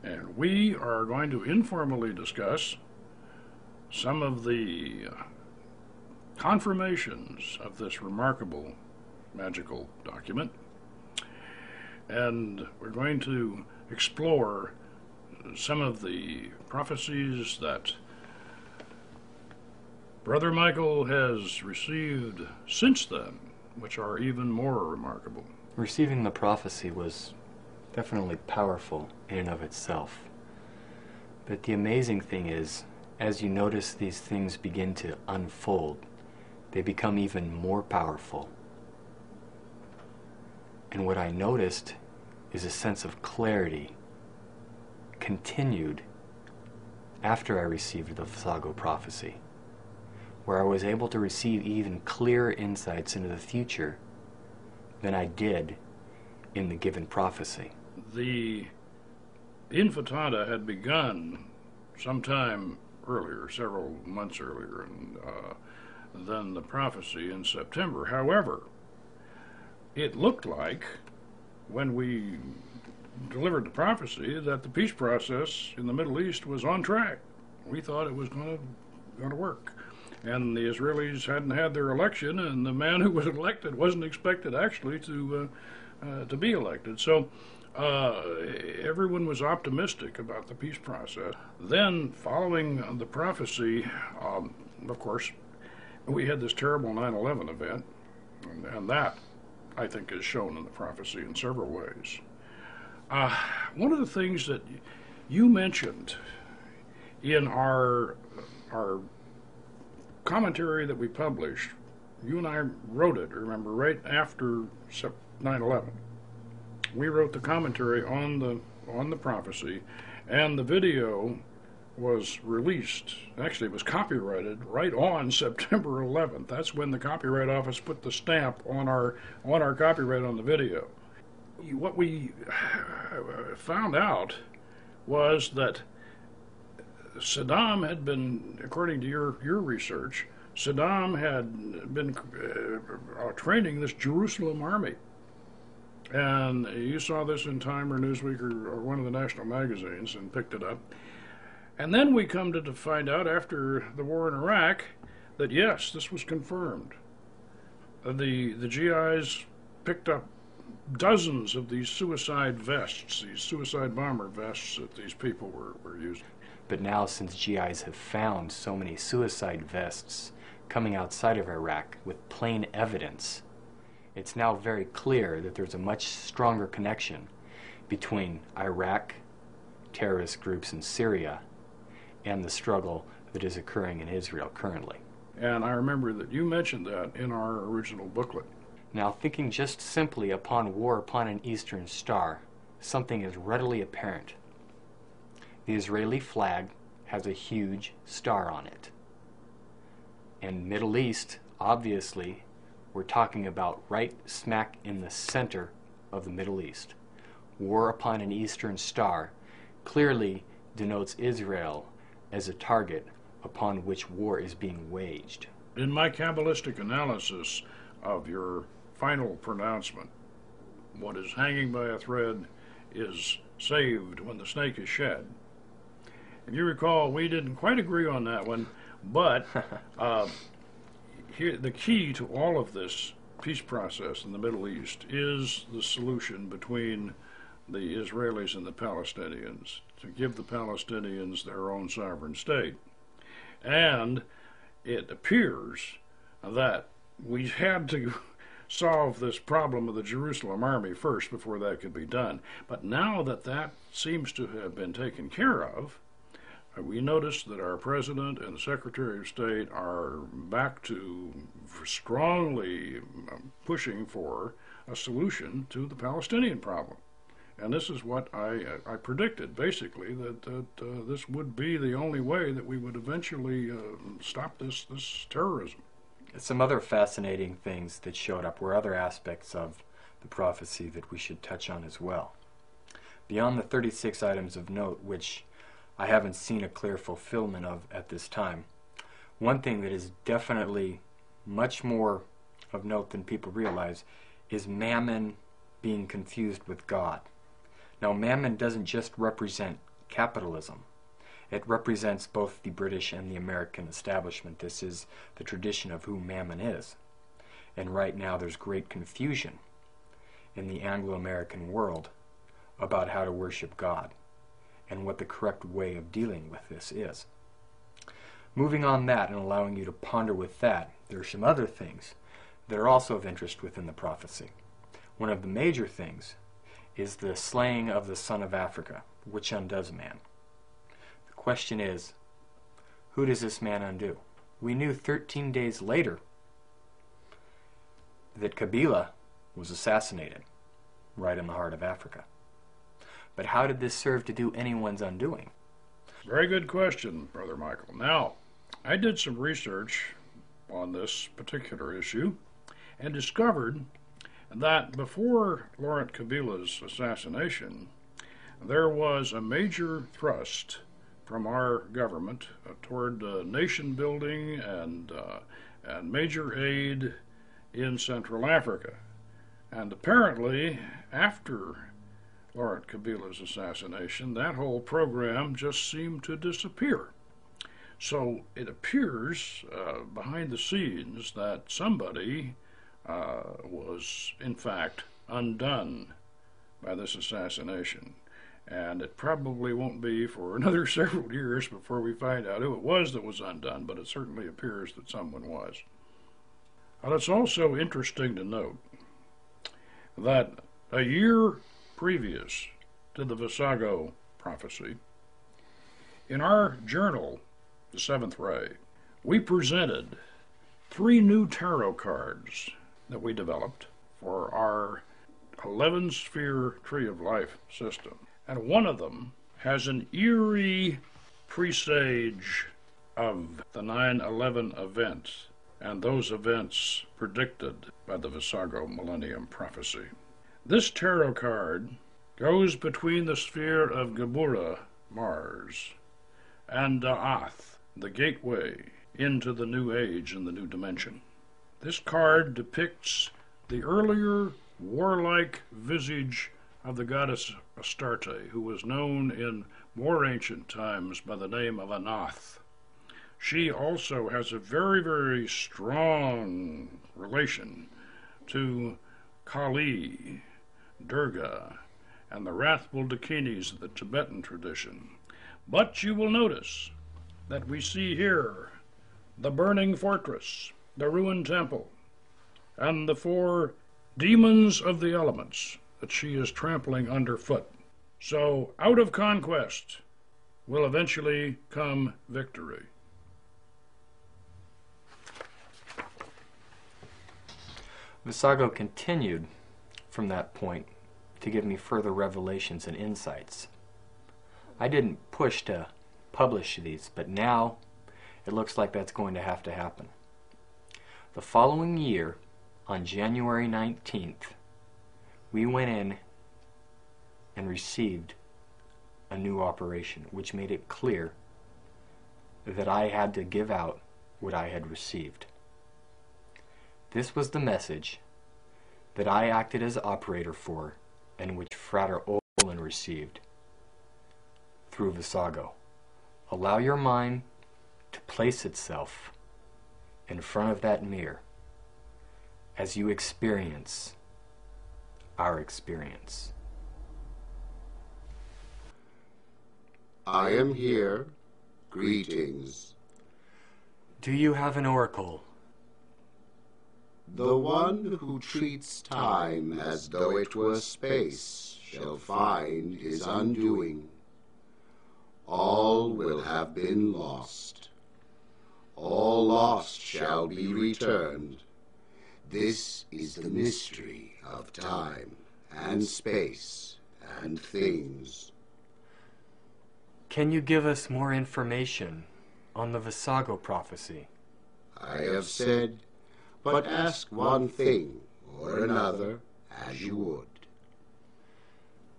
And we are going to informally discuss some of the confirmations of this remarkable magical document. And we're going to explore some of the prophecies that Brother Michael has received since then, which are even more remarkable. Receiving the prophecy was definitely powerful in and of itself. But the amazing thing is, as you notice these things begin to unfold, they become even more powerful. And what I noticed is a sense of clarity continued after I received the Visago prophecy, where I was able to receive even clearer insights into the future than I did in the given prophecy. The infantata had begun sometime earlier, several months earlier, than the prophecy in September. However, it looked like, when we delivered the prophecy, that the peace process in the Middle East was on track. We thought it was going to work. And the Israelis hadn't had their election, and the man who was elected wasn't expected actually to be elected. So everyone was optimistic about the peace process. Then, following the prophecy, of course, we had this terrible 9/11 event, and that, I think, is shown in the prophecy in several ways. One of the things that you mentioned in our commentary that we published, you and I wrote it, remember, right after 9/11. We wrote the commentary on the prophecy, and the video was released. Actually, it was copyrighted right on September 11th. That's when the Copyright Office put the stamp on our copyright on the video. What we found out was that Saddam had been, according to your research, Saddam had been training this Jerusalem army. And you saw this in Time or Newsweek or one of the national magazines and picked it up. And then we come to find out after the war in Iraq that yes, this was confirmed. The GIs picked up dozens of these suicide vests, these suicide bomber vests that these people were using. But now, since GIs have found so many suicide vests coming outside of Iraq with plain evidence, it's now very clear that there's a much stronger connection between Iraq, terrorist groups in Syria, and the struggle that is occurring in Israel currently. And I remember that you mentioned that in our original booklet. Now, thinking just simply upon war upon an eastern star, something is readily apparent. The Israeli flag has a huge star on it. And Middle East, obviously, we're talking about right smack in the center of the Middle East. War upon an eastern star clearly denotes Israel as a target upon which war is being waged. In my Kabbalistic analysis of your final pronouncement, what is hanging by a thread is saved when the snake is shed. If you recall, we didn't quite agree on that one, but here, the key to all of this peace process in the Middle East is the solution between the Israelis and the Palestinians, to give the Palestinians their own sovereign state. And it appears that we had to solve this problem of the Jerusalem army first before that could be done. But now that that seems to have been taken care of, we notice that our President and the Secretary of State are back to strongly pushing for a solution to the Palestinian problem. And this is what I predicted, basically, that this would be the only way that we would eventually stop this terrorism. Some other fascinating things that showed up were other aspects of the prophecy that we should touch on as well. Beyond the 36 items of note, which I haven't seen a clear fulfillment of at this time, one thing that is definitely much more of note than people realize is Mammon being confused with God. Now, Mammon doesn't just represent capitalism. It represents both the British and the American establishment. This is the tradition of who Mammon is. And right now there's great confusion in the Anglo-American world about how to worship God and what the correct way of dealing with this is. Moving on that and allowing you to ponder with that, there are some other things that are also of interest within the prophecy. One of the major things is the slaying of the son of Africa, which undoes man. The question is, who does this man undo? We knew 13 days later that Kabila was assassinated right in the heart of Africa. But how did this serve to do anyone's undoing? Very good question, Brother Michael. Now, I did some research on this particular issue and discovered that before Laurent Kabila's assassination, there was a major thrust from our government toward nation building and major aid in Central Africa. And apparently, after Laurent Kabila's assassination, that whole program just seemed to disappear. So it appears behind the scenes that somebody was, in fact, undone by this assassination. And it probably won't be for another several years before we find out who it was that was undone, but it certainly appears that someone was. Now, it's also interesting to note that a year previous to the Visago prophecy, in our journal, The Seventh Ray, we presented 3 new tarot cards that we developed for our 11-sphere Tree of Life system. And one of them has an eerie presage of the 9/11 events and those events predicted by the Visago Millennium Prophecy. This tarot card goes between the sphere of Geburah, Mars, and Da'ath, the gateway into the new age and the new dimension. This card depicts the earlier warlike visage of the goddess Astarte, who was known in more ancient times by the name of Anath. She also has a very, very strong relation to Kali, Durga, and the wrathful Dakinis of the Tibetan tradition. But you will notice that we see here the burning fortress, the ruined temple, and the 4 demons of the elements that she is trampling underfoot. So out of conquest will eventually come victory. Visago continued from that point to give me further revelations and insights. I didn't push to publish these, but now it looks like that's going to have to happen. The following year, on January 19th, we went in and received a new operation, which made it clear that I had to give out what I had received. This was the message that I acted as operator for, and which Frater Olin received through Visago. Allow your mind to place itself in front of that mirror as you experience our experience. I am here. Greetings. Do you have an oracle? The one who treats time as though it were space shall find his undoing. All will have been lost. All lost shall be returned. This is the mystery of time and space and things. Can you give us more information on the Visago prophecy? I have said, but ask one thing or another as you would.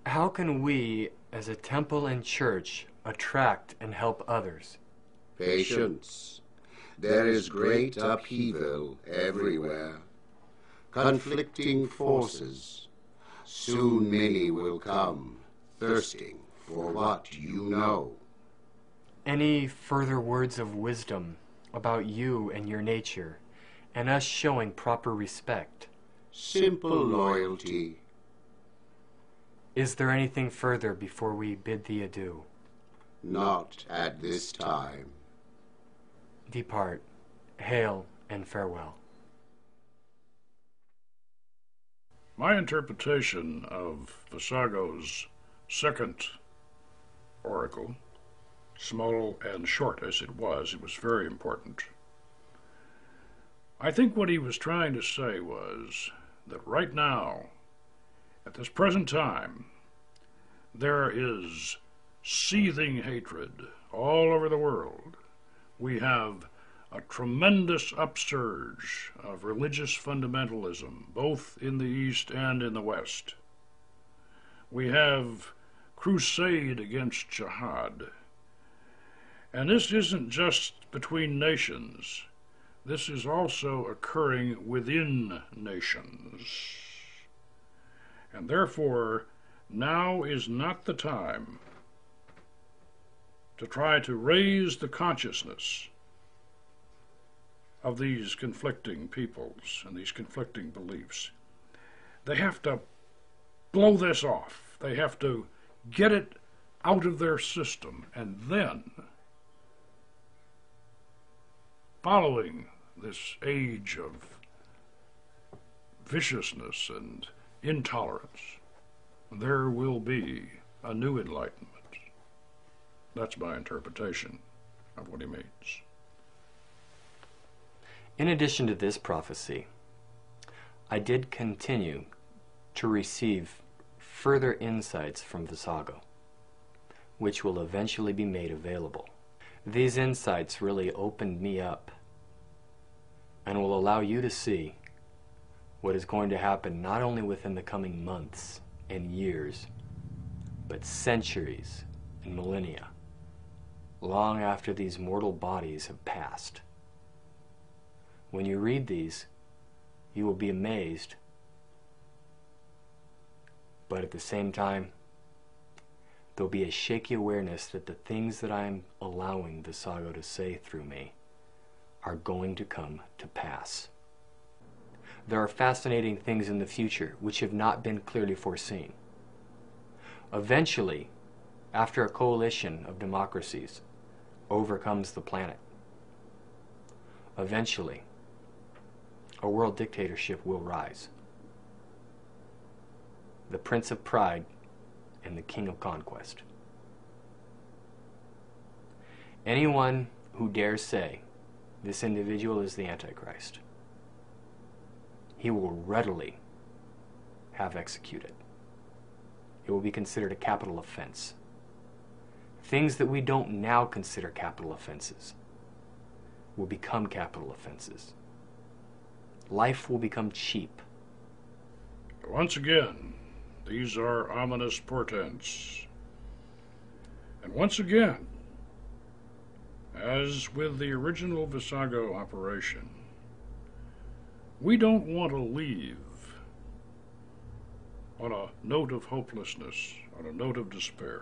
How can we, as a temple and church, attract and help others? Patience. There is great upheaval everywhere. Conflicting forces. Soon many will come, thirsting for what you know. Any further words of wisdom about you and your nature, and us showing proper respect? Simple loyalty. Is there anything further before we bid thee adieu? Not at this time. Depart. Hail and farewell. My interpretation of Visago's second oracle, small and short as it was very important. I think what he was trying to say was that right now, at this present time, there is seething hatred all over the world. We have a tremendous upsurge of religious fundamentalism, both in the East and in the West. We have crusade against jihad. And this isn't just between nations. This is also occurring within nations. And therefore, now is not the time to try to raise the consciousness of these conflicting peoples and these conflicting beliefs. They have to blow this off. They have to get it out of their system, and then, following this age of viciousness and intolerance, there will be a new enlightenment. That's my interpretation of what he means. In addition to this prophecy, I did continue to receive further insights from Visago, which will eventually be made available. These insights really opened me up and will allow you to see what is going to happen not only within the coming months and years, but centuries and millennia, long after these mortal bodies have passed. When you read these, you will be amazed But at the same time, there'll be a shaky awareness that the things that I'm allowing Visago to say through me are going to come to pass. There are fascinating things in the future which have not been clearly foreseen. Eventually, after a coalition of democracies overcomes the planet, eventually, a world dictatorship will rise. The Prince of Pride and the King of Conquest. Anyone who dares say this individual is the Antichrist, he will readily have executed. It will be considered a capital offense. Things that we don't now consider capital offenses will become capital offenses. Life will become cheap. Once again, these are ominous portents. And once again, as with the original Visago operation, we don't want to leave on a note of hopelessness, on a note of despair.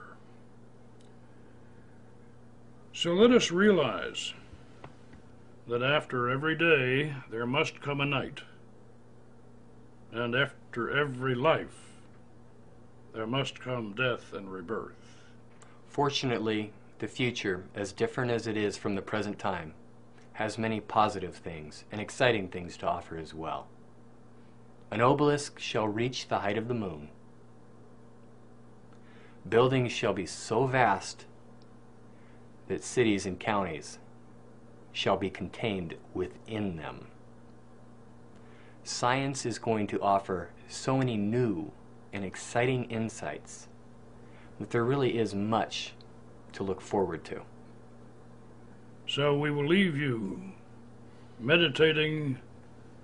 So let us realize that after every day there must come a night, and after every life there must come death and rebirth. Fortunately, the future, as different as it is from the present time, has many positive things and exciting things to offer as well. An obelisk shall reach the height of the moon. Buildings shall be so vast that cities and counties shall be contained within them. Science is going to offer so many new and exciting insights that there really is much to look forward to. So we will leave you meditating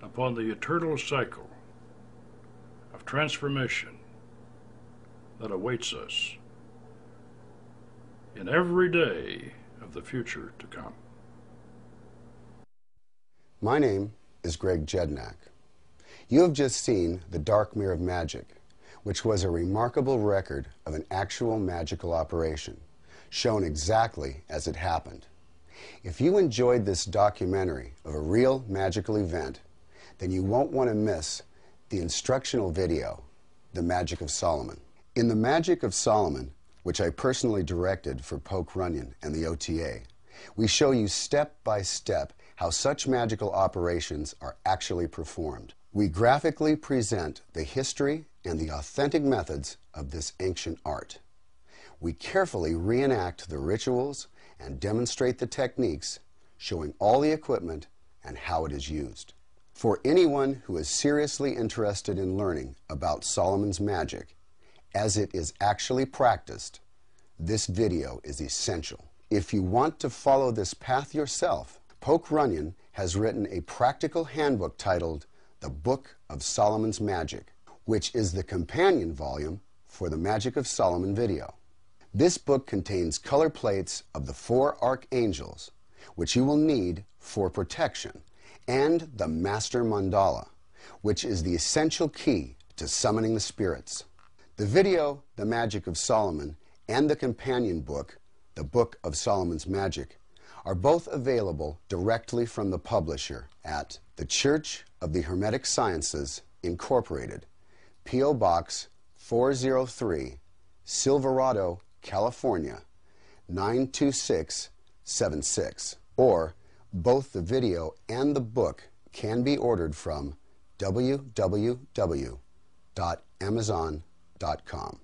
upon the eternal cycle of transformation that awaits us in every day of the future to come. My name is Greg Jednak. You have just seen The Dark Mirror of Magic, which was a remarkable record of an actual magical operation, shown exactly as it happened. If you enjoyed this documentary of a real magical event, then you won't want to miss the instructional video, The Magic of Solomon. In The Magic of Solomon, which I personally directed for Poke Runyon and the OTA, we show you step by step how such magical operations are actually performed. We graphically present the history and the authentic methods of this ancient art. We carefully reenact the rituals and demonstrate the techniques, showing all the equipment and how it is used. For anyone who is seriously interested in learning about Solomon's magic, as it is actually practiced, this video is essential. If you want to follow this path yourself, Poke Runyon has written a practical handbook titled The Book of Solomon's Magic, which is the companion volume for the Magic of Solomon video. This book contains color plates of the 4 archangels, which you will need for protection, and the Master Mandala, which is the essential key to summoning the spirits. The video, The Magic of Solomon, and the companion book, The Book of Solomon's Magic, are both available directly from the publisher at the Church of the Hermetic Sciences, Incorporated, P.O. Box 403, Silverado, California, 92676. Or both the video and the book can be ordered from www.amazon.com.